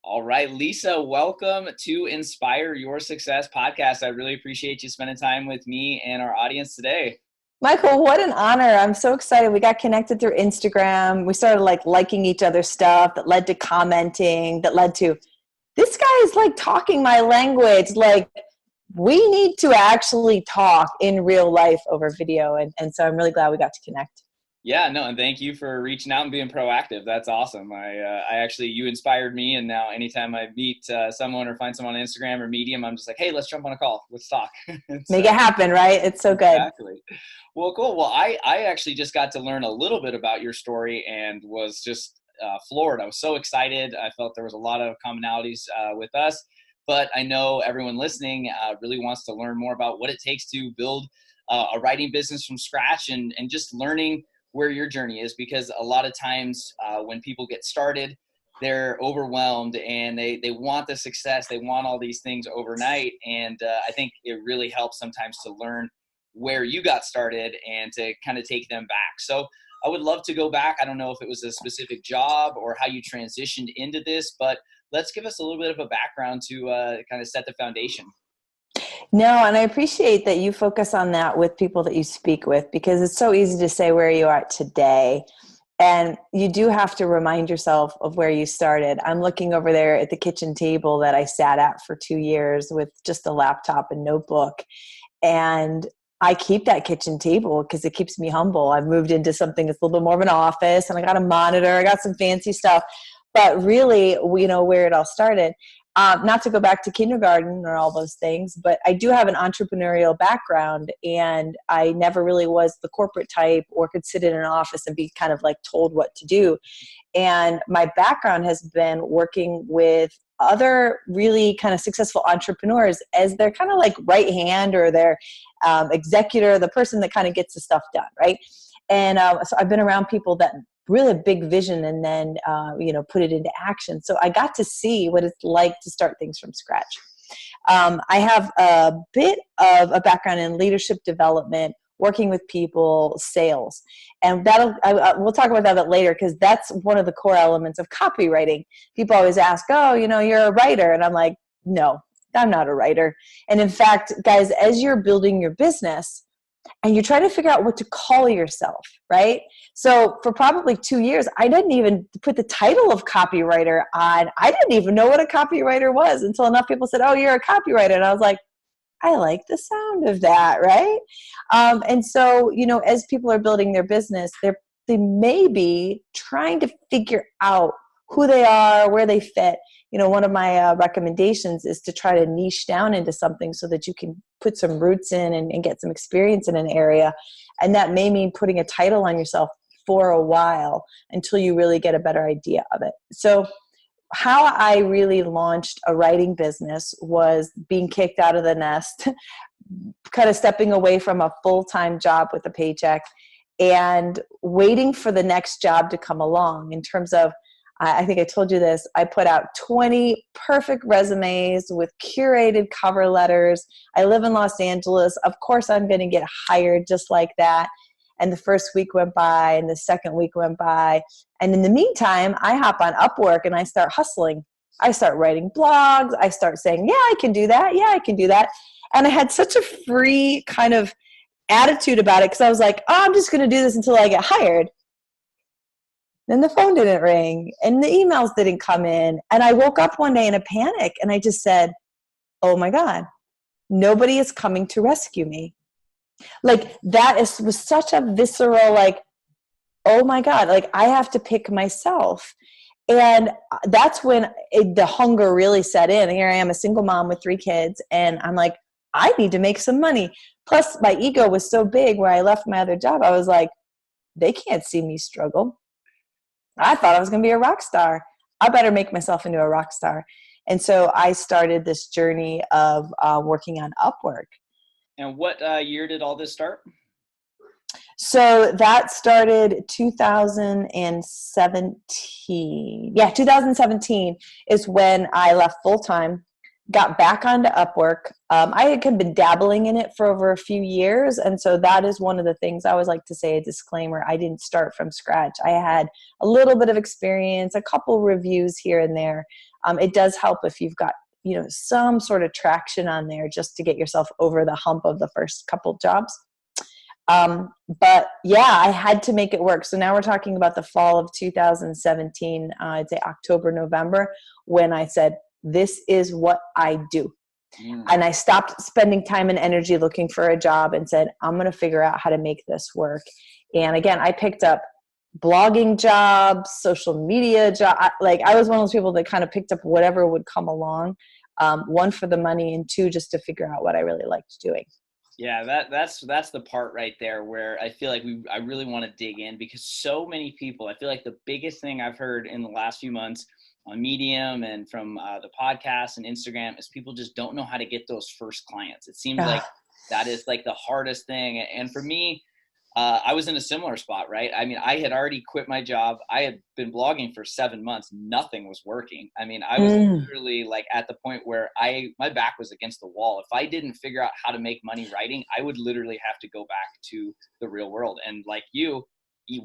All right, Lisa, welcome to Inspire Your Success podcast. I really appreciate you spending time with me and our audience today. Michael, what an honor. I'm so excited. We got connected through Instagram. We started liking each other's stuff that led to commenting, that led to this guy is talking my language. We need to actually talk in real life over video. And so I'm really glad we got to connect. Yeah, no, and thank you for reaching out and being proactive. That's awesome. You inspired me, and now anytime I meet someone or find someone on Instagram or Medium, I'm just like, hey, let's jump on a call. Let's talk. Make it happen, right? It's so good. Exactly. Well, cool. Well, I actually just got to learn a little bit about your story and was just floored. I was so excited. I felt there was a lot of commonalities with us, but I know everyone listening really wants to learn more about what it takes to build a writing business from scratch and just learning where your journey is, because a lot of times when people get started, they're overwhelmed and they want the success. They want all these things overnight. And I think it really helps sometimes to learn where you got started and to kind of take them back. So I would love to go back. I don't know if it was a specific job or how you transitioned into this, but let's give us a little bit of a background to kind of set the foundation. No, and I appreciate that you focus on that with people that you speak with, because it's so easy to say where you are today. And you do have to remind yourself of where you started. I'm looking over there at the kitchen table that I sat at for 2 years with just a laptop and notebook. And I keep that kitchen table because it keeps me humble. I've moved into something that's a little bit more of an office, and I got a monitor, I got some fancy stuff. But really, where it all started. Not to go back to kindergarten or all those things, but I do have an entrepreneurial background, and I never really was the corporate type or could sit in an office and be kind of told what to do. And my background has been working with other really kind of successful entrepreneurs as their kind of right hand or their executor, the person that kind of gets the stuff done, right? And so I've been around people that really a big vision and then, put it into action. So I got to see what it's like to start things from scratch. I have a bit of a background in leadership development, working with people, sales. And we'll talk about that later, because that's one of the core elements of copywriting. People always ask, oh, you're a writer. And I'm like, no, I'm not a writer. And in fact, guys, as you're building your business, and you're trying to figure out what to call yourself, right? So for probably 2 years, I didn't even put the title of copywriter on. I didn't even know what a copywriter was until enough people said, oh, you're a copywriter. And I was like, I like the sound of that, right? And so, as people are building their business, they may be trying to figure out who they are, where they fit. One of my recommendations is to try to niche down into something so that you can put some roots in and get some experience in an area. And that may mean putting a title on yourself for a while until you really get a better idea of it. So how I really launched a writing business was being kicked out of the nest, kind of stepping away from a full-time job with a paycheck and waiting for the next job to come along. In terms of, I think I told you this, I put out 20 perfect resumes with curated cover letters. I live in Los Angeles. Of course, I'm going to get hired just like that. And the first week went by, and the second week went by. And in the meantime, I hop on Upwork and I start hustling. I start writing blogs. I start saying, yeah, I can do that. Yeah, I can do that. And I had such a free kind of attitude about it, because I was like, oh, I'm just going to do this until I get hired. Then the phone didn't ring and the emails didn't come in. And I woke up one day in a panic and I just said, oh my God, nobody is coming to rescue me. Was such a visceral, oh my God, I have to pick myself. And that's when the hunger really set in. Here I am, a single mom with 3 kids. And I'm like, I need to make some money. Plus my ego was so big where I left my other job. I was like, they can't see me struggle. I thought I was going to be a rock star. I better make myself into a rock star. And so I started this journey of working on Upwork. And what year did all this start? So that started 2017. Yeah, 2017 is when I left full-time. got back onto Upwork. I had been dabbling in it for over a few years. And so that is one of the things I always like to say, a disclaimer. I didn't start from scratch. I had a little bit of experience, a couple reviews here and there. It does help if you've got, some sort of traction on there just to get yourself over the hump of the first couple jobs. But yeah, I had to make it work. So now we're talking about the fall of 2017, I'd say October, November, when I said, this is what I do. And I stopped spending time and energy looking for a job and said, I'm going to figure out how to make this work. And again, I picked up blogging jobs, social media jobs. Like, I was one of those people that kind of picked up whatever would come along. One, for the money, and two, just to figure out what I really liked doing. Yeah, that's the part right there where I feel like I really want to dig in, because so many people, I feel like the biggest thing I've heard in the last few months on Medium and from the podcast and Instagram is people just don't know how to get those first clients. It seems like that is like the hardest thing. And for me, I was in a similar spot, right? I mean, I had already quit my job. I had been blogging for 7 months. Nothing was working. I mean, I was literally like at the point where my back was against the wall. If I didn't figure out how to make money writing, I would literally have to go back to the real world. And like you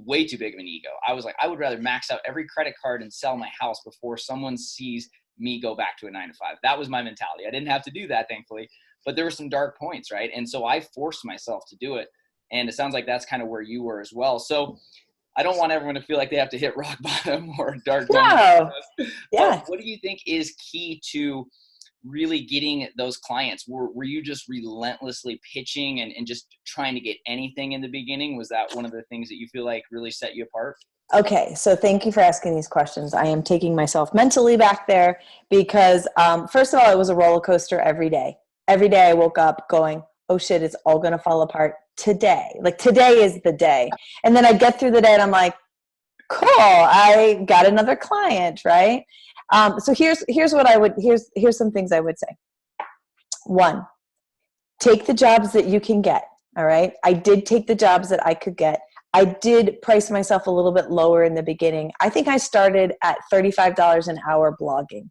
way too big of an ego. I was like, I would rather max out every credit card and sell my house before someone sees me go back to a 9-to-5. That was my mentality. I didn't have to do that, thankfully, but there were some dark points, right? And so I forced myself to do it. And it sounds like that's kind of where you were as well. So I don't want everyone to feel like they have to hit rock bottom or dark zone. No. Yeah. But what do you think is key to really getting those clients? Were you just relentlessly pitching and just trying to get anything in the beginning? Was that one of the things that you feel like really set you apart? Okay, so thank you for asking these questions. I am taking myself mentally back there because, first of all, it was a roller coaster every day. Every day I woke up going, oh shit, it's all going to fall apart today. Like, today is the day. And then I get through the day and I'm like, cool, I got another client, right? So here's some things I would say. One, take the jobs that you can get. All right. I did take the jobs that I could get. I did price myself a little bit lower in the beginning. I think I started at $35 an hour blogging.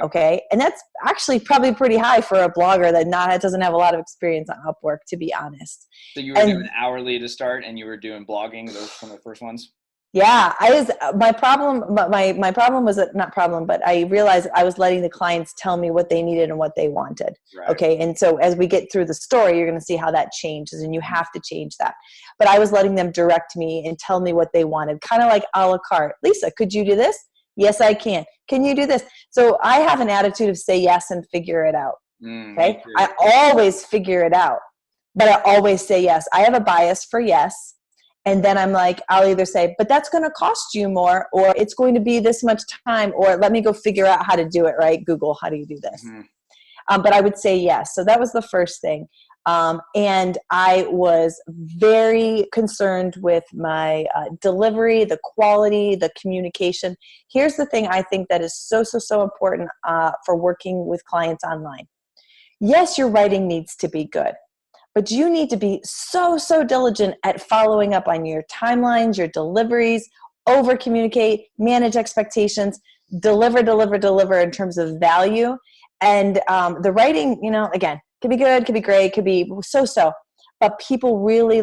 Okay. And that's actually probably pretty high for a blogger that doesn't have a lot of experience on Upwork, to be honest. So you were doing hourly to start, and you were doing blogging, those from the first ones? Yeah, my problem was not problem, but I realized I was letting the clients tell me what they needed and what they wanted. Right. Okay. And so as we get through the story, you're going to see how that changes, and you have to change that. But I was letting them direct me and tell me what they wanted, kind of like a la carte. Lisa, could you do this? Yes, I can. Can you do this? So I have an attitude of say yes and figure it out. Okay. I always figure it out, but I always say yes. I have a bias for yes. And then I'm like, I'll either say, but that's going to cost you more, or it's going to be this much time, or let me go figure out how to do it, right? Google, how do you do this? But I would say yes. So that was the first thing. And I was very concerned with my delivery, the quality, the communication. Here's the thing I think that is so important for working with clients online. Yes, your writing needs to be good. But you need to be so diligent at following up on your timelines, your deliveries, over communicate, manage expectations, deliver in terms of value. And the writing, again, could be good, could be great, could be so. But people really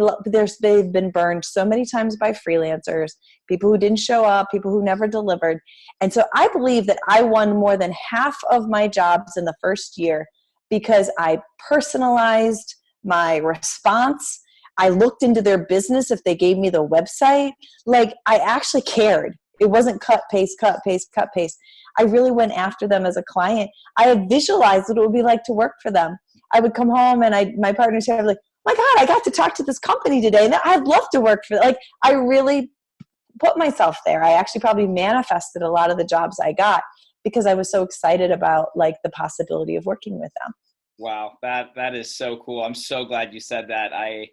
they've been burned so many times by freelancers, people who didn't show up, people who never delivered. And so I believe that I won more than half of my jobs in the first year because I personalized my response. I looked into their business if they gave me the website. Like, I actually cared. It wasn't cut, paste. I really went after them as a client. I had visualized what it would be like to work for them. I would come home and my partners would be like, my God, I got to talk to this company today. And I'd love to work for them. Like, I really put myself there. I actually probably manifested a lot of the jobs I got because I was so excited about like the possibility of working with them. Wow, that is so cool. I'm so glad you said that. I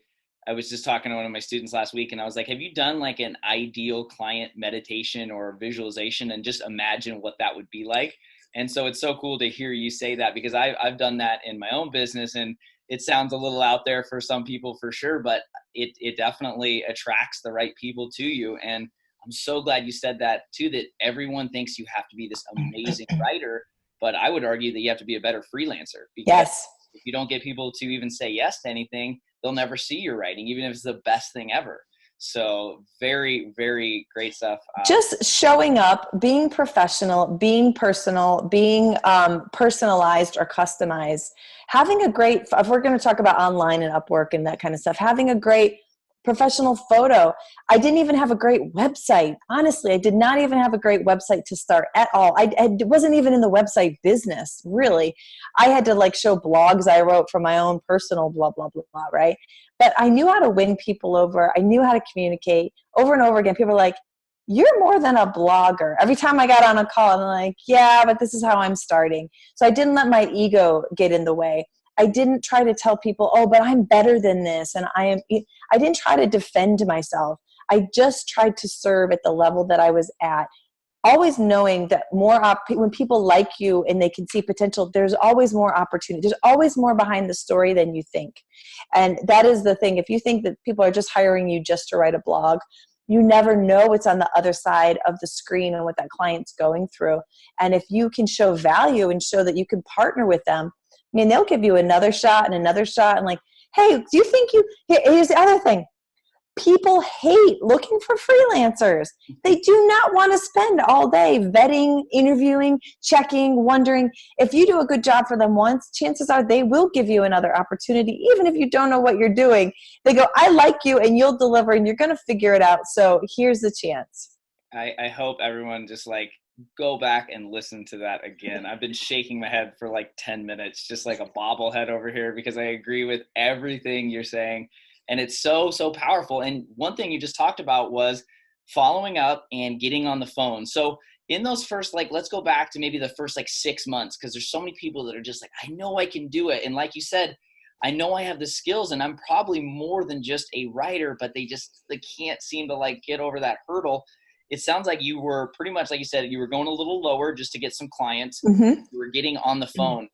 was just talking to one of my students last week, and I was like, have you done like an ideal client meditation or visualization and just imagine what that would be like? And so it's so cool to hear you say that, because I've done that in my own business, and it sounds a little out there for some people for sure, but it definitely attracts the right people to you. And I'm so glad you said that too, that everyone thinks you have to be this amazing writer. but I would argue that you have to be a better freelancer, because Yes. if you don't get people to even say yes to anything, they'll never see your writing, even if it's the best thing ever. So very, very great stuff. Just showing up, being professional, being personal, being personalized or customized, having a great, if we're going to talk about online and Upwork and that kind of stuff, having a great professional photo. I didn't even have a great website. Honestly, I did not even have a great website to start at all. I wasn't even in the website business, really. I had to like show blogs I wrote for my own personal blah, blah, blah, blah, right? But I knew how to win people over. I knew how to communicate over and over again. People were like, you're more than a blogger. Every time I got on a call, I'm like, yeah, but this is how I'm starting. So I didn't let my ego get in the way. I didn't try to tell people, oh, but I'm better than this. And I didn't try to defend myself. I just tried to serve at the level that I was at, always knowing that when people like you and they can see potential, there's always more opportunity. There's always more behind the story than you think. And that is the thing. If you think that people are just hiring you just to write a blog, you never know what's on the other side of the screen and what that client's going through. And if you can show value and show that you can partner with them, I mean, they'll give you another shot and another shot and like, hey, do you think here's the other thing. People hate looking for freelancers. They do not want to spend all day vetting, interviewing, checking, wondering. If you do a good job for them once, chances are they will give you another opportunity, even if you don't know what you're doing. They go, I like you and you'll deliver and you're going to figure it out. So here's the chance. I hope everyone just like go back and listen to that again. I've been shaking my head for like 10 minutes, just like a bobblehead over here, because I agree with everything you're saying. And it's so, so powerful. And one thing you just talked about was following up and getting on the phone. So in those first, like, let's go back to maybe the first like 6 months, because there's so many people that are just like, I know I can do it. And like you said, I know I have the skills and I'm probably more than just a writer, but they can't seem to like get over that hurdle. It sounds like you were pretty much, like you said, you were going a little lower just to get some clients. Mm-hmm. You were getting on the phone.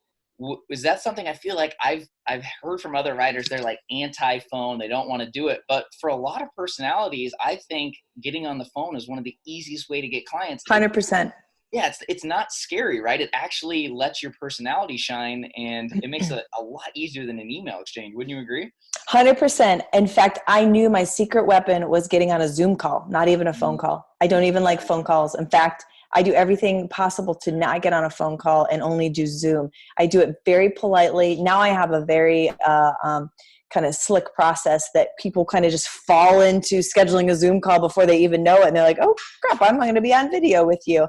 Is that something I feel like I've heard from other writers? They're like anti-phone. They don't want to do it. But for a lot of personalities, I think getting on the phone is one of the easiest way to get clients. 100%. Yeah, it's not scary, right? It actually lets your personality shine, and it makes it a lot easier than an email exchange. Wouldn't you agree? 100%. In fact, I knew my secret weapon was getting on a Zoom call, not even a phone call. I don't even like phone calls. In fact, I do everything possible to not get on a phone call and only do Zoom. I do it very politely. Now I have a very kind of slick process that people kind of just fall into scheduling a Zoom call before they even know it. And they're like, oh, crap, I'm going to be on video with you.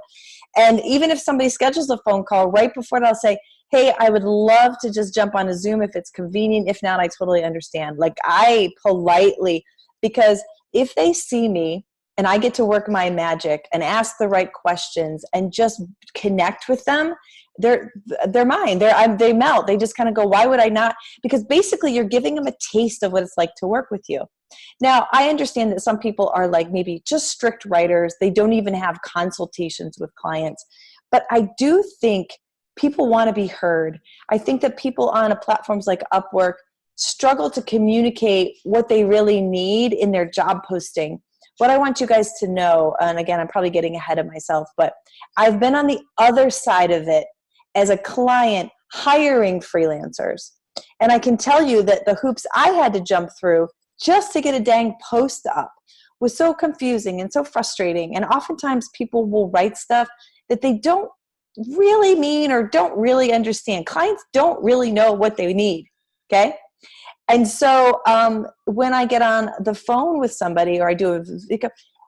And even if somebody schedules a phone call, right before it, I'll say, hey, I would love to just jump on a Zoom if it's convenient. If not, I totally understand. Like I politely, because if they see me and I get to work my magic and ask the right questions and just connect with them, they're mine. They melt. They just kind of go, why would I not? Because basically you're giving them a taste of what it's like to work with you. Now, I understand that some people are like maybe just strict writers. They don't even have consultations with clients. But I do think people want to be heard. I think that people on platforms like Upwork struggle to communicate what they really need in their job posting. What I want you guys to know, and again, I'm probably getting ahead of myself, but I've been on the other side of it as a client hiring freelancers. And I can tell you that the hoops I had to jump through just to get a dang post up was so confusing and so frustrating. And oftentimes people will write stuff that they don't really mean or don't really understand. Clients don't really know what they need, okay? And so when I get on the phone with somebody or I do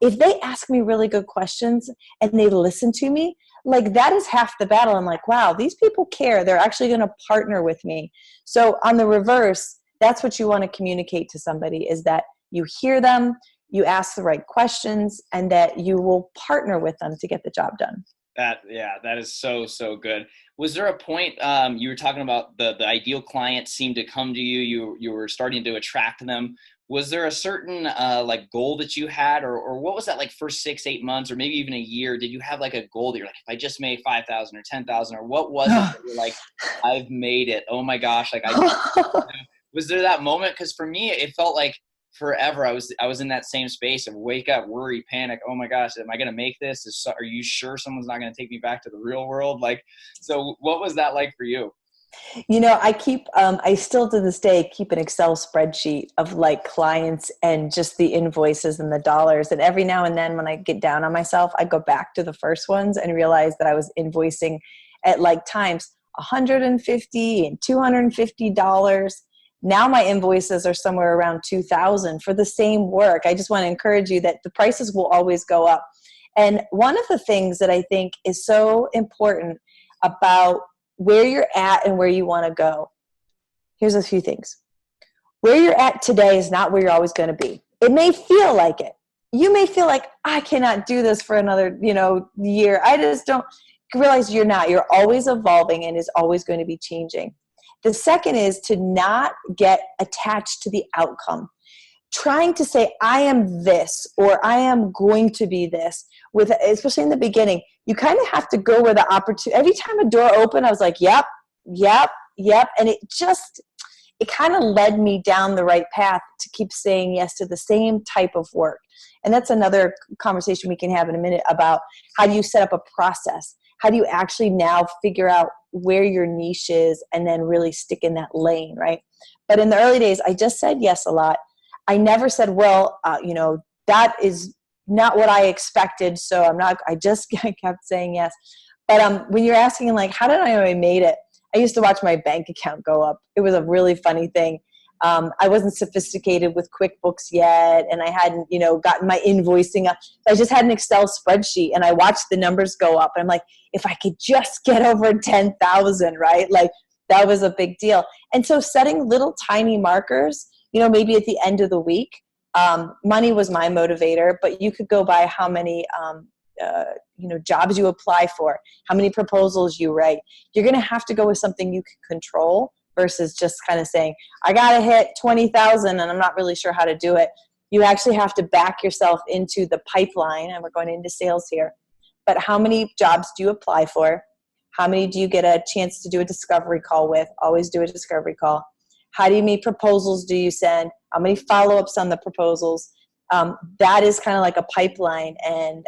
if they ask me really good questions and they listen to me, like that is half the battle. I'm like, wow, these people care. They're actually going to partner with me. So on the reverse, that's what you want to communicate to somebody, is that you hear them, you ask the right questions, and that you will partner with them to get the job done. That is so, so good. Was there a point you were talking about the ideal client seemed to come to you, you were starting to attract them. Was there a certain like goal that you had, or what was that like first 6-8 months, or maybe even a year? Did you have like a goal that you're like, if I just made 5,000 or 10,000, or what was it that you're like, I've made it? Oh my gosh. Like was there that moment? Cause for me, it felt like forever I was in that same space of wake up, worry, panic. Oh my gosh, am I going to make this? Are you sure someone's not going to take me back to the real world? Like, so what was that like for you? I still to this day keep an Excel spreadsheet of like clients and just the invoices and the dollars. And every now and then when I get down on myself, I go back to the first ones and realize that I was invoicing at like times $150 and $250. Now my invoices are somewhere around $2,000 for the same work. I just want to encourage you that the prices will always go up. And one of the things that I think is so important about where you're at and where you want to go. Here's a few things. Where you're at today is not where you're always going to be. It may feel like it. You may feel like, I cannot do this for another, year. I just don't realize you're not. You're always evolving and is always going to be changing. The second is to not get attached to the outcome. Trying to say, I am this, or I am going to be this, especially in the beginning, you kind of have to go where the opportunity, every time a door opened, I was like, yep. And it kind of led me down the right path to keep saying yes to the same type of work. And that's another conversation we can have in a minute about how do you set up a process? How do you actually now figure out where your niche is and then really stick in that lane, right? But in the early days, I just said yes a lot. I never said, that is not what I expected. So I just kept saying yes. But when you're asking like, how did I know I made it? I used to watch my bank account go up. It was a really funny thing. I wasn't sophisticated with QuickBooks yet. And I hadn't, gotten my invoicing up. I just had an Excel spreadsheet and I watched the numbers go up. And I'm like, if I could just get over 10,000, right? Like that was a big deal. And so setting little tiny markers, maybe at the end of the week, money was my motivator, but you could go by how many, jobs you apply for, how many proposals you write. You're going to have to go with something you can control versus just kind of saying, I got to hit 20,000 and I'm not really sure how to do it. You actually have to back yourself into the pipeline, and we're going into sales here. But how many jobs do you apply for? How many do you get a chance to do a discovery call with? Always do a discovery call. How many proposals do you send? How many follow-ups on the proposals? That is kind of like a pipeline. And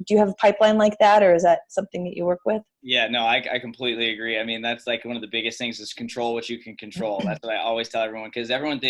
do you have a pipeline like that, or is that something that you work with? Yeah, no, I completely agree. I mean, that's like one of the biggest things is control what you can control. That's what I always tell everyone, because everyone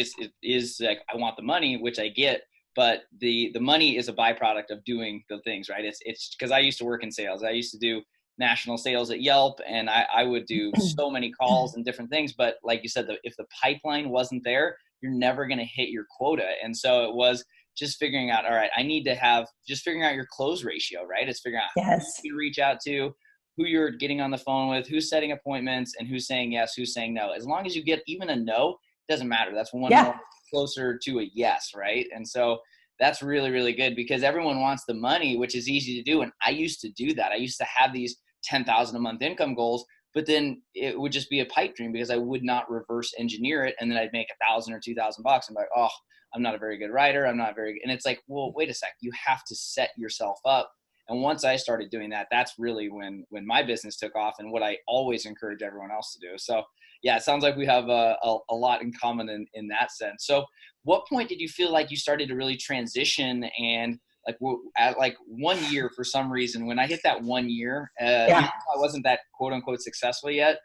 is like, I want the money, which I get, but the money is a byproduct of doing the things, right? It's because I used to work in sales. I used to do national sales at Yelp, and I would do so many calls and different things. But like you said, if the pipeline wasn't there, you're never going to hit your quota. And so it was just figuring out, all right, I need to have just figuring out your close ratio, right? It's figuring out who you reach out to, who you're getting on the phone with, who's setting appointments, and who's saying yes, who's saying no. As long as you get even a no, it doesn't matter. That's one more closer to a yes, right? And so that's really, really good, because everyone wants the money, which is easy to do. And I used to do that. I used to have these 10,000 a month income goals, but then it would just be a pipe dream because I would not reverse engineer it. And then I'd make $1,000 or $2,000. I'm like, oh, I'm not a very good writer. I'm not very good. And it's like, well, wait a sec. You have to set yourself up. And once I started doing that, that's really when my business took off, and what I always encourage everyone else to do. So yeah, it sounds like we have a lot in common in that sense. So what point did you feel like you started to really transition, and at 1 year, for some reason, when I hit that 1 year, I wasn't that quote unquote successful yet.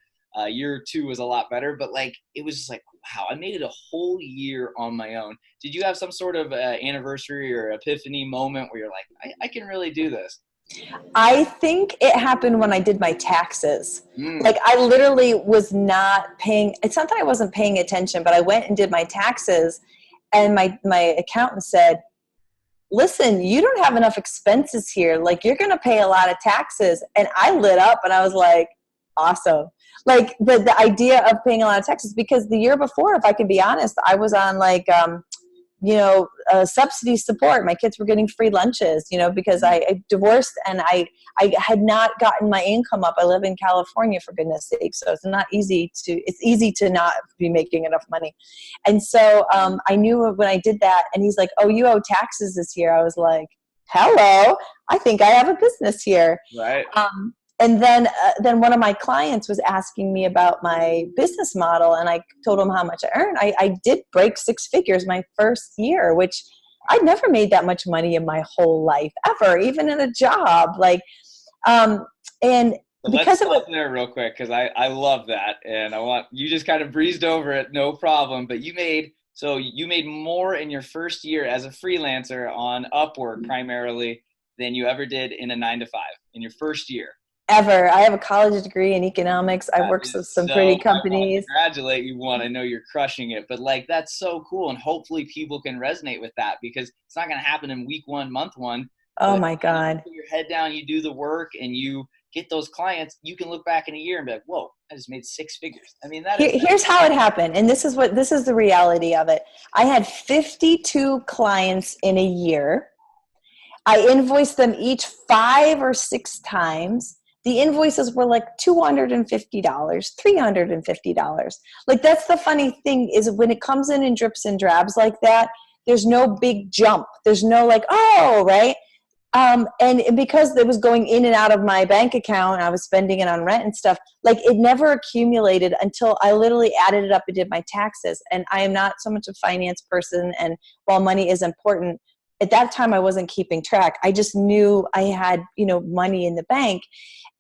Year 2 was a lot better, but it was just like, wow, I made it a whole year on my own. Did you have some sort of anniversary or epiphany moment where you're like, I can really do this? I think it happened when I did my taxes. I literally was not paying. It's not that I wasn't paying attention, but I went and did my taxes, and my accountant said, listen, you don't have enough expenses here. You're going to pay a lot of taxes. And I lit up and I was like, awesome. The idea of paying a lot of taxes, because the year before, if I can be honest, I was on subsidy support. My kids were getting free lunches, because I divorced and I had not gotten my income up. I live in California, for goodness sake. So it's easy to not be making enough money. And so I knew when I did that, and he's like, oh, you owe taxes this year. I was like, hello, I think I have a business here. Right. then one of my clients was asking me about my business model, and I told him how much I earned. I did break six figures my first year, which I'd never made that much money in my whole life ever, even in a job. Like, and So let's because it was, stop there real quick, because I love that, and I want you just kind of breezed over it, no problem. But you made more in your first year as a freelancer on Upwork primarily than you ever did in a 9 to 5 in your first year. ever. I have a college degree in economics. I've That worked with is some so, pretty I want to companies. congratulate you. One, I know you're crushing it, but like, that's so cool. And hopefully people can resonate with that, because it's not going to happen in week one, month one. Oh But my when you God. put your head down, you do the work, and you get those clients, you can look back in a year and be like, whoa, I just made six figures. I mean, Here's how it happened. And this is the reality of it. I had 52 clients in a year. I invoiced them each 5 or 6 times. The invoices were like $250, $350. Like, that's the funny thing, is when it comes in drips and drabs like that, there's no big jump. There's no like, oh, right. And because it was going in and out of my bank account, I was spending it on rent and stuff, like, it never accumulated until I literally added it up and did my taxes. And I am not so much a finance person. And while money is important, at that time I wasn't keeping track. I just knew I had, money in the bank.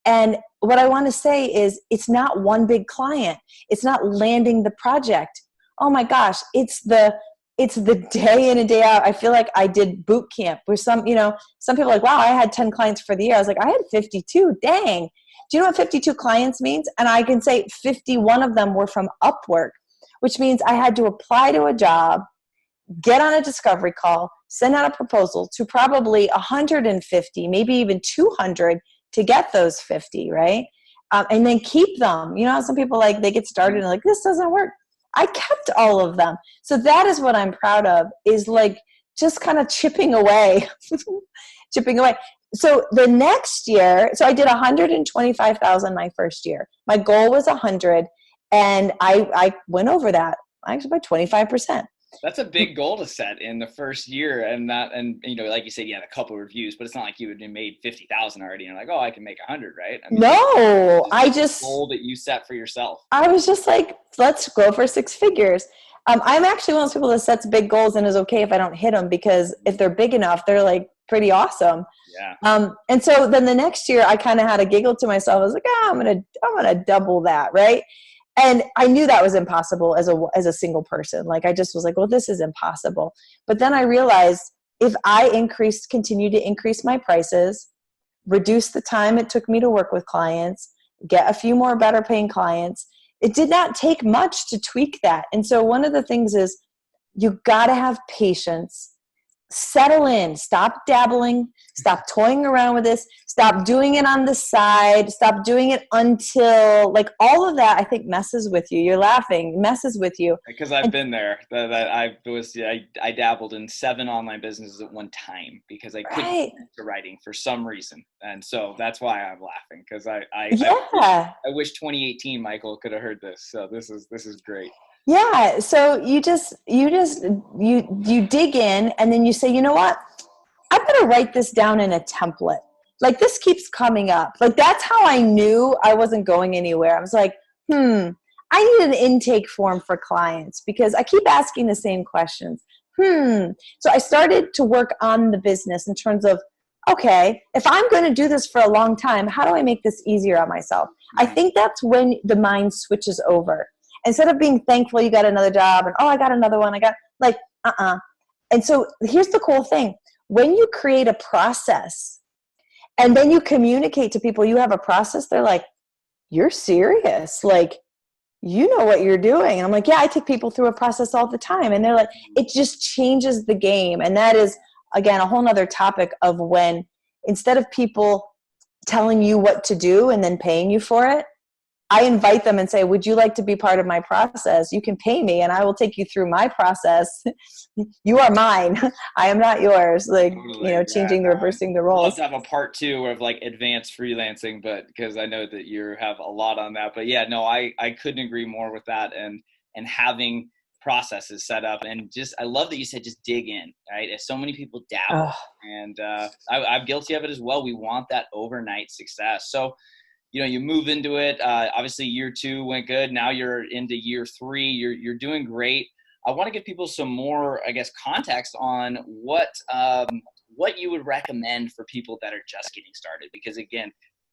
And what I want to say is, it's not one big client. It's not landing the project. Oh my gosh, it's the day in and day out. I feel like I did boot camp where some people are like, wow, I had 10 clients for the year. I was like, I had 52. Dang. Do you know what 52 clients means? And I can say 51 of them were from Upwork, which means I had to apply to a job, get on a discovery call, send out a proposal to probably 150, maybe even 200 to get those 50, right? And then keep them. Some people, like, they get started and like, this doesn't work. I kept all of them. So that is what I'm proud of, is like just kind of chipping away, chipping away. So the next year, so I did 125,000 my first year. My goal was 100, and I went over that actually by 25%. That's a big goal to set in the first year, and like you said, you had a couple of reviews, but it's not like you had made 50,000 already, and you're like, oh, I can make 100, right? I mean, no, I just goal that you set for yourself. I was just like, let's go for six figures. I'm actually one of those people that sets big goals and is okay if I don't hit them, because if they're big enough, they're like pretty awesome. Yeah. And so then the next year, I kind of had a giggle to myself. I was like, I'm gonna double that, right? And I knew that was impossible as a single person. Like, I just was like, well, this is impossible. But then I realized, if I continue to increase my prices, reduce the time it took me to work with clients, get a few more better paying clients, it did not take much to tweak that. And so one of the things is, you got to have patience. Settle in, stop dabbling, stop toying around with this, stop doing it on the side, stop doing it until, like, all of that, I think, messes with you. You're laughing, messes with you. Because I've been there. I dabbled in 7 online businesses at one time, because I couldn't get into writing for some reason. And so that's why I'm laughing, because I wish 2018 Michael could have heard this. So this is great. Yeah. So you dig in, and then you say, you know what? I'm going to write this down in a template. Like, this keeps coming up. Like, that's how I knew I wasn't going anywhere. I was like, I need an intake form for clients, because I keep asking the same questions. So I started to work on the business in terms of, okay, if I'm going to do this for a long time, how do I make this easier on myself? I think that's when the mind switches over. Instead of being thankful you got another job and, oh, I got another one, I got, like, And so here's the cool thing. When you create a process and then you communicate to people you have a process, they're like, you're serious. Like, you know what you're doing. And I'm like, yeah, I take people through a process all the time. And they're like, it just changes the game. And that is, again, a whole nother topic of when, instead of people telling you what to do and then paying you for it, I invite them and say, would you like to be part of my process? You can pay me and I will take you through my process. You are mine. I am not yours. Like, totally, reversing the roles. I'd love to have a part 2 of like advanced freelancing, but because I know that you have a lot on that. But yeah, no, I couldn't agree more with that, and having processes set up, and just, I love that you said just dig in, right? As so many people dabble, and I'm guilty of it as well. We want that overnight success. So you move into it. Obviously year 2 went good. Now you're into year 3. You're doing great. I want to give people some more, I guess, context on what you would recommend for people that are just getting started. Because again,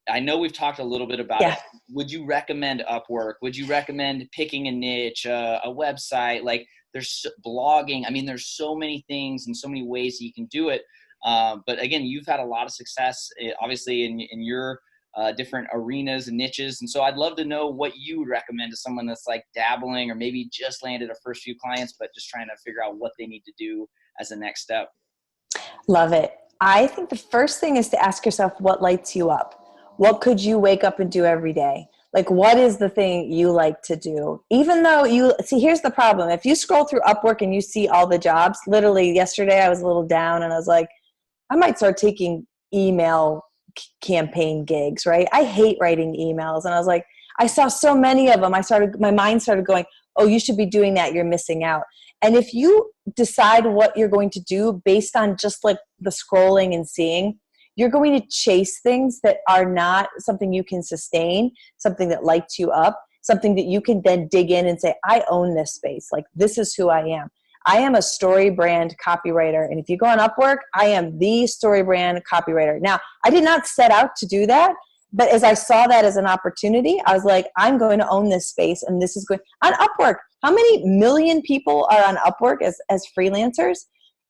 I know we've talked a little bit about it. Would you recommend Upwork? Would you recommend picking a niche, a website? Like there's blogging. I mean, there's so many things and so many ways that you can do it. But again, you've had a lot of success, obviously, in your different arenas and niches. And so I'd love to know what you would recommend to someone that's like dabbling or maybe just landed a first few clients, but just trying to figure out what they need to do as a next step. Love it. I think the first thing is to ask yourself what lights you up. What could you wake up and do every day? Like, what is the thing you like to do? Even though here's the problem. If you scroll through Upwork and you see all the jobs, literally yesterday I was a little down and I was like, I might start taking email campaign gigs, right? I hate writing emails. And I was like, I saw so many of them. My mind started going, oh, you should be doing that. You're missing out. And if you decide what you're going to do based on just like the scrolling and seeing, you're going to chase things that are not something you can sustain, something that lights you up, something that you can then dig in and say, I own this space. Like, this is who I am. I am a story brand copywriter. And if you go on Upwork, I am the story brand copywriter. Now, I did not set out to do that, but as I saw that as an opportunity, I was like, I'm going to own this space. And this is going on Upwork. How many million people are on Upwork as freelancers?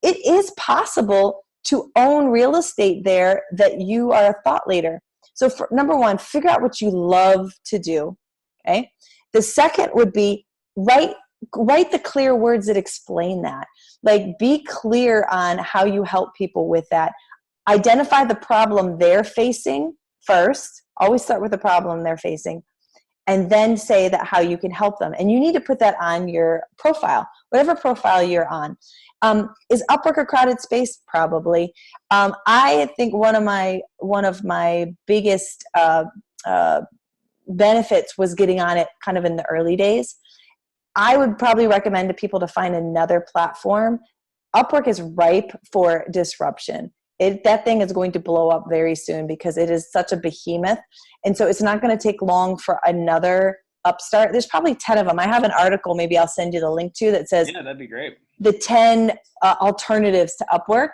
It is possible to own real estate there that you are a thought leader. So number one, figure out what you love to do. Okay. The second would be write the clear words that explain that. Like, be clear on how you help people with that. Identify the problem they're facing first. Always start with the problem they're facing. And then say that how you can help them. And you need to put that on your profile, whatever profile you're on. Is Upwork a crowded space? Probably. I think one of my biggest benefits was getting on it kind of in the early days. I would probably recommend to people to find another platform. Upwork is ripe for disruption. That thing is going to blow up very soon because it is such a behemoth. And so it's not going to take long for another upstart. There's probably 10 of them. I have an article, maybe I'll send you the link to, that says, yeah, that'd be great, the 10 alternatives to Upwork.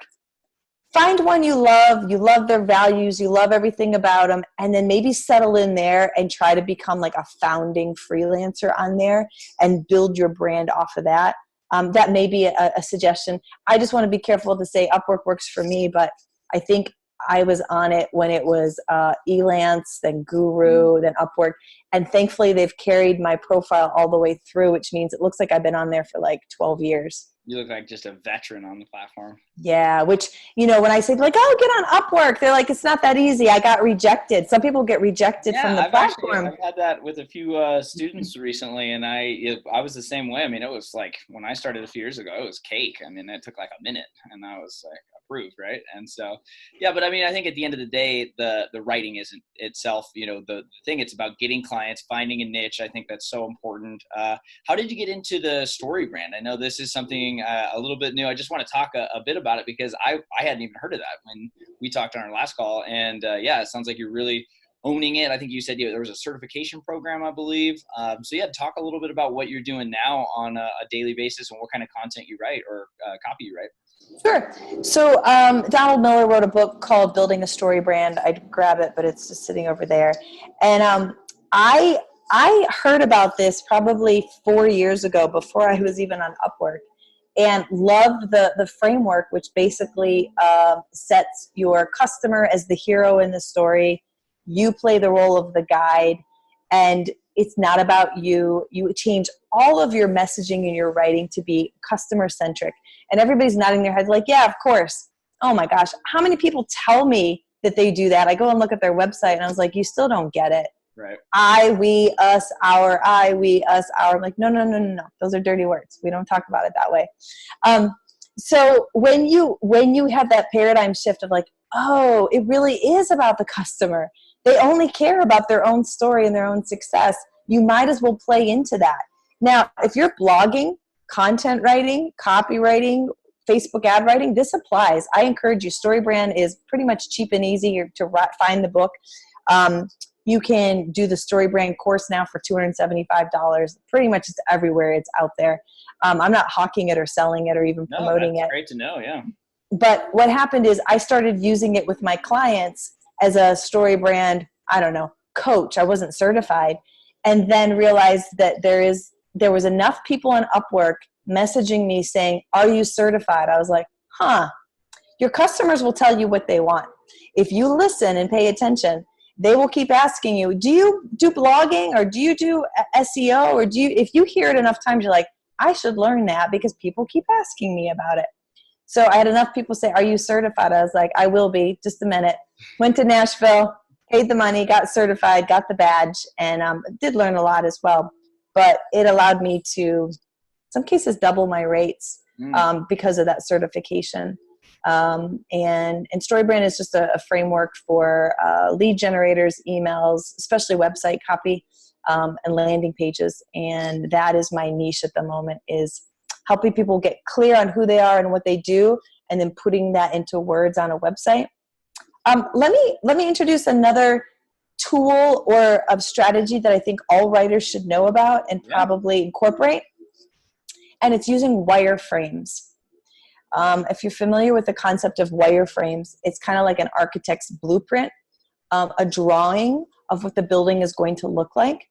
Find one you love their values, you love everything about them, and then maybe settle in there and try to become like a founding freelancer on there and build your brand off of that. That may be a suggestion. I just want to be careful to say Upwork works for me, but I think I was on it when it was Elance, then Guru, then Upwork. And thankfully, they've carried my profile all the way through, which means it looks like I've been on there for like 12 years. You look like just a veteran on the platform. Yeah, which, when I say like, oh, get on Upwork, they're like, it's not that easy. I got rejected. Some people get rejected from the platform. I've had that with a few students recently, and I was the same way. I mean, it was like when I started a few years ago, it was cake. I mean, it took like a minute, and I was like approved, right? And so, yeah, but I mean, I think at the end of the day, the writing isn't itself, the thing. It's about getting clients, finding a niche. I think that's so important. How did you get into the story brand? I know this is something a little bit new. I just want to talk a bit about it because I hadn't even heard of that when we talked on our last call. And yeah, it sounds like you're really owning it. I think you said there was a certification program, I believe. So yeah, talk a little bit about what you're doing now on a daily basis and what kind of content you write or copy you write. Sure. So Donald Miller wrote a book called Building a Story Brand. I'd grab it, but it's just sitting over there. And I heard about this probably 4 years ago before I was even on Upwork, and loved the framework, which basically sets your customer as the hero in the story. You play the role of the guide, and it's not about you. You change all of your messaging and your writing to be customer centric. And everybody's nodding their heads like, yeah, of course. Oh my gosh. How many people tell me that they do that? I go and look at their website and I was like, you still don't get it. Right. I, we, us, our, I, we, us, our. I'm like, no. Those are dirty words. We don't talk about it that way. So when you have that paradigm shift of like, oh, it really is about the customer. They only care about their own story and their own success. You might as well play into that. Now, if you're blogging, content writing, copywriting, Facebook ad writing, this applies. I encourage you. StoryBrand is pretty much cheap and easy to find the book. You can do the StoryBrand course now for $275. Pretty much it's everywhere. It's out there. I'm not hawking it or selling it or even promoting it. That's great to know. Yeah. But what happened is I started using it with my clients as a StoryBrand, I don't know, coach. I wasn't certified. And then realized that there was enough people on Upwork messaging me saying, are you certified? I was like, your customers will tell you what they want. If you listen and pay attention, they will keep asking you, do you do blogging or do you do SEO or if you hear it enough times, you're like, I should learn that because people keep asking me about it. So I had enough people say, are you certified? I was like, I will be, just a minute. Went to Nashville, paid the money, got certified, got the badge, and did learn a lot as well. But it allowed me to, in some cases, double my rates because of that certification. And StoryBrand is just a framework for lead generators, emails, especially website copy, and landing pages. And that is my niche at the moment, is helping people get clear on who they are and what they do, and then putting that into words on a website. Let me introduce another tool or a strategy that I think all writers should know about and probably incorporate. And it's using wireframes. If you're familiar with the concept of wireframes, it's kind of like an architect's blueprint, a drawing of what the building is going to look like.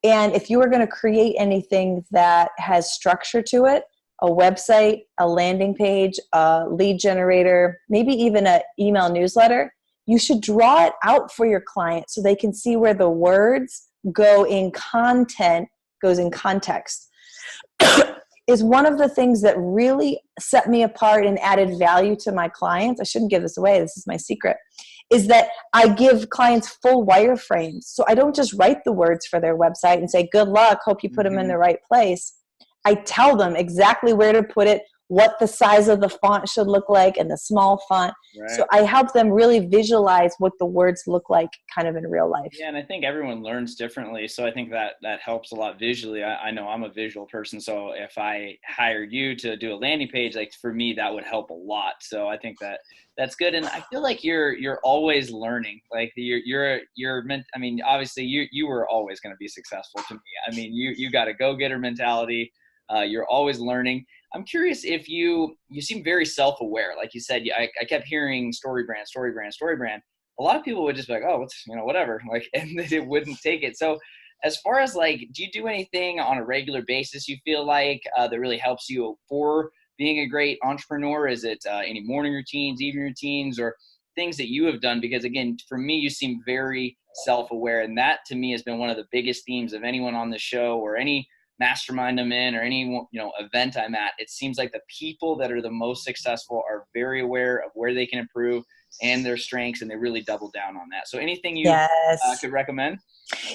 And if you were going to create anything that has structure to it, a website, a landing page, a lead generator, maybe even an email newsletter, you should draw it out for your client so they can see where the words go in content, goes in context. Is one of the things that really set me apart and added value to my clients. I shouldn't give this away. This is my secret. Is that I give clients full wireframes. So I don't just write the words for their website and say, good luck, hope you put them in the right place. I tell them exactly where to put it, what the size of the font should look like and the small font. Right. So I help them really visualize what the words look like kind of in real life. Yeah, and I think everyone learns differently. So I think that helps a lot visually. I know I'm a visual person, so if I hired you to do a landing page, like for me, that would help a lot. So I think that's good. And I feel like you're always learning. Like you're meant, I mean, obviously you were always going to be successful to me. I mean, you got a go-getter mentality. You're always learning. I'm curious if you seem very self-aware. Like you said, I kept hearing StoryBrand. A lot of people would just be like, oh, whatever. Like, and they wouldn't take it. So as far as like, do you do anything on a regular basis you feel like that really helps you for being a great entrepreneur? Is it any morning routines, evening routines, or things that you have done? Because again, for me, you seem very self-aware. And that to me has been one of the biggest themes of anyone on the show or any mastermind I'm in or any event I'm at. It seems like the people that are the most successful are very aware of where they can improve and their strengths, and they really double down on that. So anything you could recommend?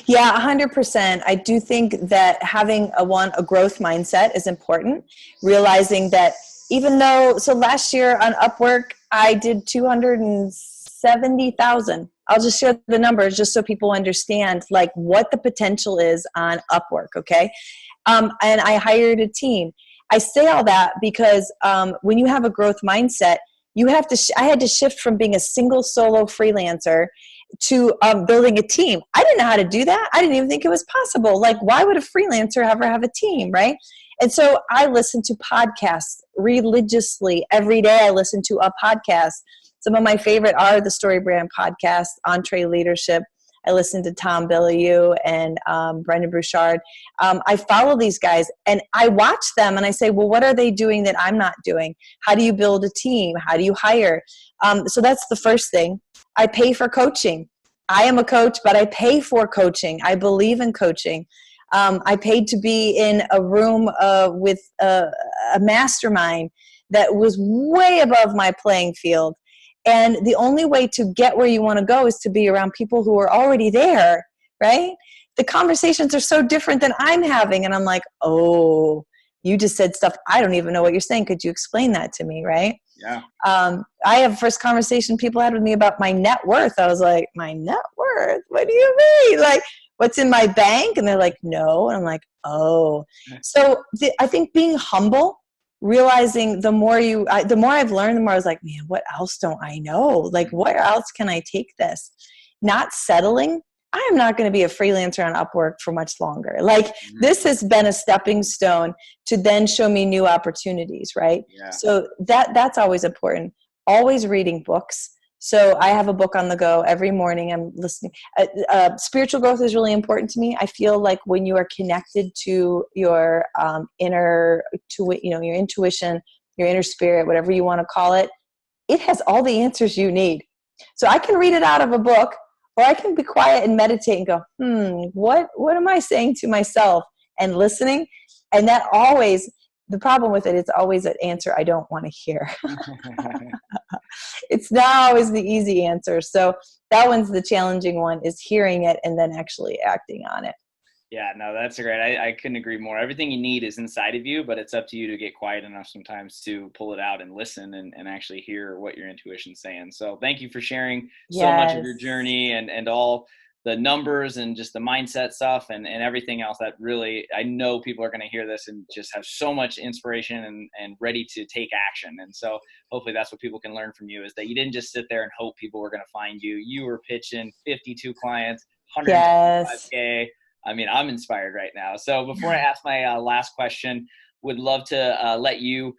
Yeah, 100%. I do think that having a growth mindset is important. Realizing that even though, so last year on Upwork, I did 270,000. I'll just share the numbers just so people understand like what the potential is on Upwork. Okay. And I hired a team. I say all that because when you have a growth mindset, I had to shift from being a single solo freelancer to building a team. I didn't know how to do that. I didn't even think it was possible. Like, why would a freelancer ever have a team, right? And so I listen to podcasts religiously. Every day I listen to a podcast. Some of my favorite are the StoryBrand podcast, Entree Leadership. I listen to Tom Bilyeu and Brendan Burchard. I follow these guys and I watch them and I say, well, what are they doing that I'm not doing? How do you build a team? How do you hire? So that's the first thing. I pay for coaching. I am a coach, but I pay for coaching. I believe in coaching. I paid to be in a room with a mastermind that was way above my playing field. And the only way to get where you want to go is to be around people who are already there, right? The conversations are so different than I'm having. And I'm like, oh, you just said stuff. I don't even know what you're saying. Could you explain that to me, right? Yeah. I have first conversation people had with me about my net worth. I was like, my net worth? What do you mean? Like, what's in my bank? And they're like, no. And I'm like, oh. So I think being humble, realizing the more I've learned, the more I was like, man, what else don't I know? Like, where else can I take this? Not settling I'm not going to be a freelancer on Upwork for much longer. Like this has been a stepping stone to then show me new opportunities, right? Yeah. So that's always important. Always reading books. So I have a book on the go every morning. I'm listening. Spiritual growth is really important to me. I feel like when you are connected to your your intuition, your inner spirit, whatever you want to call it, it has all the answers you need. So I can read it out of a book, or I can be quiet and meditate and go, what am I saying to myself? And listening. And that always, the problem with it, it's always an answer I don't want to hear. It's not always the easy answer. So that one's the challenging one, is hearing it and then actually acting on it. Yeah, no, that's great. I couldn't agree more. Everything you need is inside of you, but it's up to you to get quiet enough sometimes to pull it out and listen and actually hear what your intuition's saying. So thank you for sharing so much of your journey and all the numbers and just the mindset stuff and everything else that really, I know people are going to hear this and just have so much inspiration and ready to take action. And so hopefully that's what people can learn from you, is that you didn't just sit there and hope people were going to find you. You were pitching 52 clients, 125K. I mean, I'm inspired right now. So before I ask my last question, would love to let you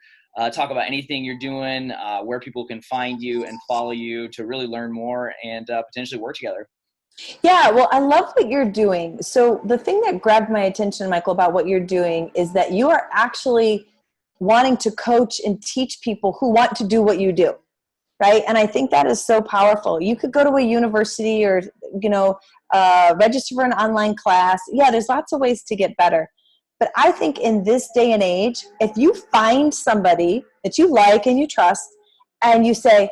talk about anything you're doing, where people can find you and follow you to really learn more and potentially work together. Yeah, well, I love what you're doing. So the thing that grabbed my attention, Michael, about what you're doing is that you are actually wanting to coach and teach people who want to do what you do. Right. And I think that is so powerful. You could go to a university or, register for an online class. Yeah, there's lots of ways to get better. But I think in this day and age, if you find somebody that you like and you trust and you say,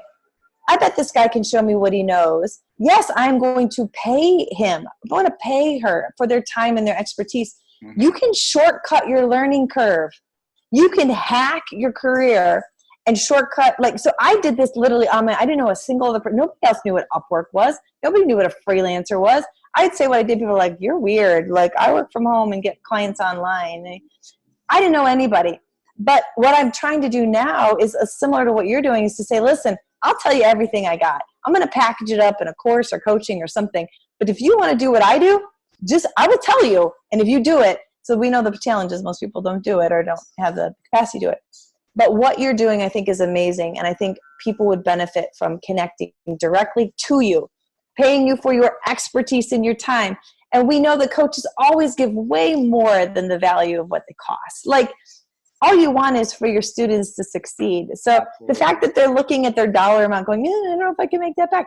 I bet this guy can show me what he knows. Yes, I'm going to pay him. I'm going to pay her for their time and their expertise. Mm-hmm. You can shortcut your learning curve. You can hack your career and shortcut. So I did this literally on I didn't know a single other person. Nobody else knew what Upwork was. Nobody knew what a freelancer was. I'd say what I did. People were like, you're weird. Like, I work from home and get clients online. I didn't know anybody. But what I'm trying to do now is similar to what you're doing, is to say, listen, I'll tell you everything I got. I'm going to package it up in a course or coaching or something. But if you want to do what I do, I will tell you. And if you do it, so we know the challenge is most people don't do it or don't have the capacity to do it. But what you're doing, I think, is amazing. And I think people would benefit from connecting directly to you, paying you for your expertise and your time. And we know that coaches always give way more than the value of what they cost. Like, all you want is for your students to succeed. So Absolutely. The fact that they're looking at their dollar amount going, I don't know if I can make that back.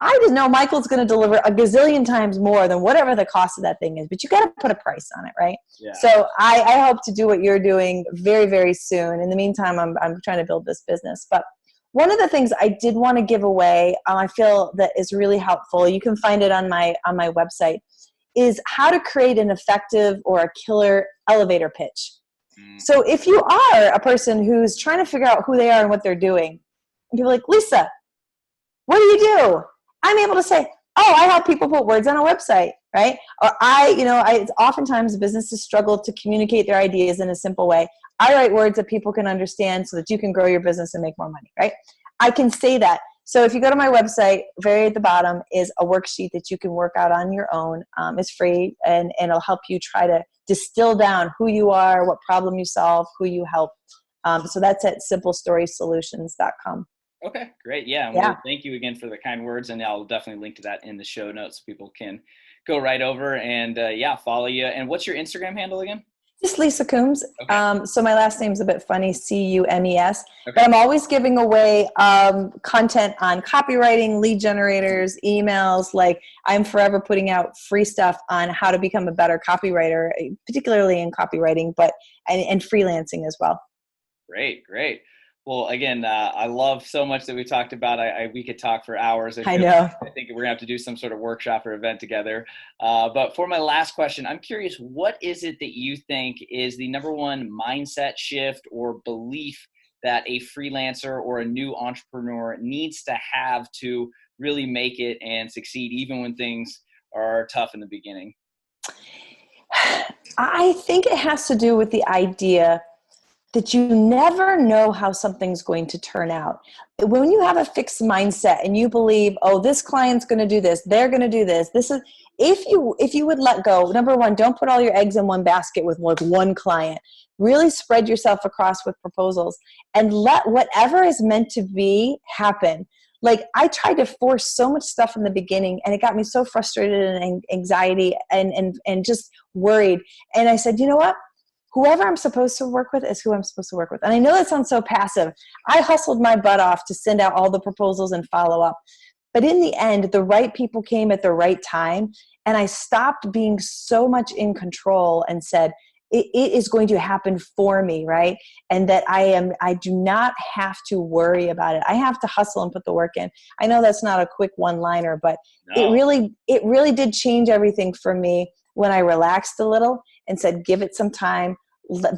I just know Michael's going to deliver a gazillion times more than whatever the cost of that thing is, but you got to put a price on it, right? Yeah. So I hope to do what you're doing very, very soon. In the meantime, I'm trying to build this business. But one of the things I did want to give away, I feel that is really helpful, you can find it on my website, is how to create an effective or a killer elevator pitch. So if you are a person who's trying to figure out who they are and what they're doing, and people are like, Lisa, what do you do? I'm able to say, oh, I help people put words on a website, right? Or oftentimes businesses struggle to communicate their ideas in a simple way. I write words that people can understand so that you can grow your business and make more money, right? I can say that. So if you go to my website, very at the bottom is a worksheet that you can work out on your own. It's free, and it'll help you try to distill down who you are, what problem you solve, who you help. So that's at simplestorysolutions.com. Okay, great. Yeah. Well, thank you again for the kind words. And I'll definitely link to that in the show notes so people can go right over and follow you. And what's your Instagram handle again? Just Lisa Cumes. Okay. So my last name's a bit funny, Cumes. Okay. But I'm always giving away content on copywriting, lead generators, emails. Like, I'm forever putting out free stuff on how to become a better copywriter, particularly in copywriting, but and freelancing as well. Great. Well, again, I love so much that we talked about. We could talk for hours. I know. I think we're going to have to do some sort of workshop or event together. But for my last question, I'm curious, what is it that you think is the number one mindset shift or belief that a freelancer or a new entrepreneur needs to have to really make it and succeed, even when things are tough in the beginning? I think it has to do with the idea that you never know how something's going to turn out. When you have a fixed mindset and you believe, oh, this client's going to do this, they're going to do this. This is, if you would let go, number one, don't put all your eggs in one basket with like one client. Really spread yourself across with proposals and let whatever is meant to be happen. Like I tried to force so much stuff in the beginning and it got me so frustrated and anxiety and just worried. And I said, you know what? Whoever I'm supposed to work with is who I'm supposed to work with. And I know that sounds so passive. I hustled my butt off to send out all the proposals and follow up. But in the end, the right people came at the right time. And I stopped being so much in control and said, it is going to happen for me, right? And that I do not have to worry about it. I have to hustle and put the work in. I know that's not a quick one-liner, but no. It really did change everything for me when I relaxed a little and said, give it some time,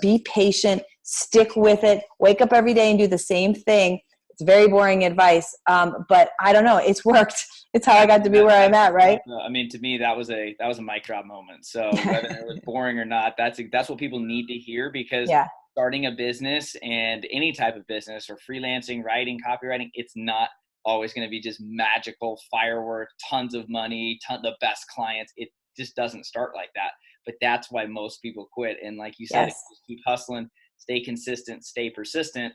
be patient, stick with it, wake up every day and do the same thing. It's very boring advice, but I don't know. It's worked. It's how I got to be where I'm at, right? I mean, to me, that was a mic drop moment. So whether it was boring or not, that's what people need to hear, because starting a business and any type of business or freelancing, writing, copywriting, it's not always going to be just magical firework, tons of money, the best clients. It just doesn't start like that. But that's why most people quit. And like you said, keep hustling, stay consistent, stay persistent.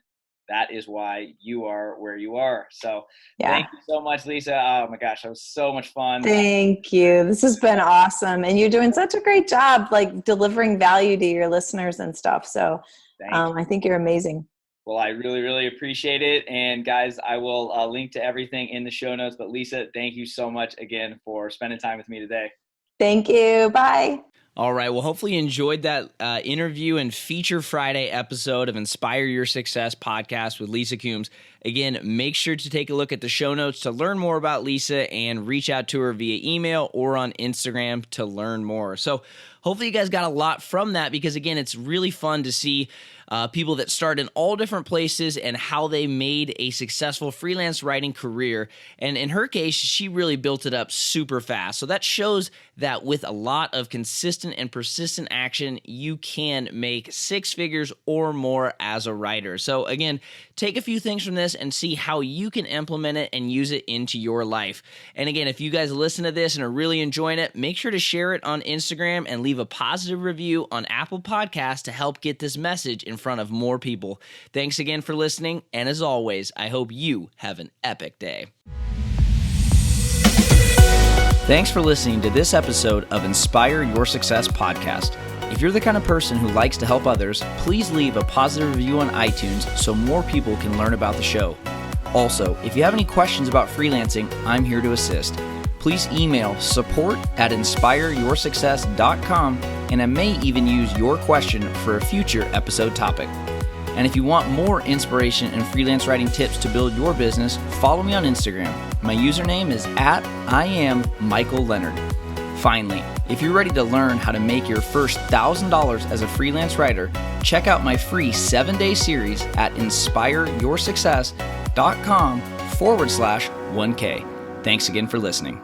That is why you are where you are. So thank you so much, Lisa. Oh my gosh, that was so much fun. Thank you. This has been awesome. And you're doing such a great job, like delivering value to your listeners and stuff. So I think you're amazing. Well, I really, really appreciate it. And guys, I will link to everything in the show notes. But Lisa, thank you so much again for spending time with me today. Thank you. Bye. All right. Well, hopefully you enjoyed that interview and Feature Friday episode of Inspire Your Success podcast with Lisa Cumes. Again, make sure to take a look at the show notes to learn more about Lisa and reach out to her via email or on Instagram to learn more. So hopefully you guys got a lot from that, because again, it's really fun to see people that start in all different places and how they made a successful freelance writing career. And in her case, she really built it up super fast. So that shows that with a lot of consistent and persistent action, you can make six figures or more as a writer. So again, take a few things from this and see how you can implement it and use it into your life. And again, if you guys listen to this and are really enjoying it, make sure to share it on Instagram and leave a positive review on Apple Podcasts to help get this message in front of more people. Thanks again for listening, and as always, I hope you have an epic day. Thanks for listening to this episode of Inspire Your Success podcast. If you're the kind of person who likes to help others, please leave a positive review on iTunes so more people can learn about the show. Also, if you have any questions about freelancing, I'm here to assist. Please email support@inspireyoursuccess.com, and I may even use your question for a future episode topic. And if you want more inspiration and freelance writing tips to build your business, follow me on Instagram. My username is @IamMichaelLeonard. Finally, if you're ready to learn how to make your first $1,000 as a freelance writer, check out my free 7-day series at inspireyoursuccess.com/1K. Thanks again for listening.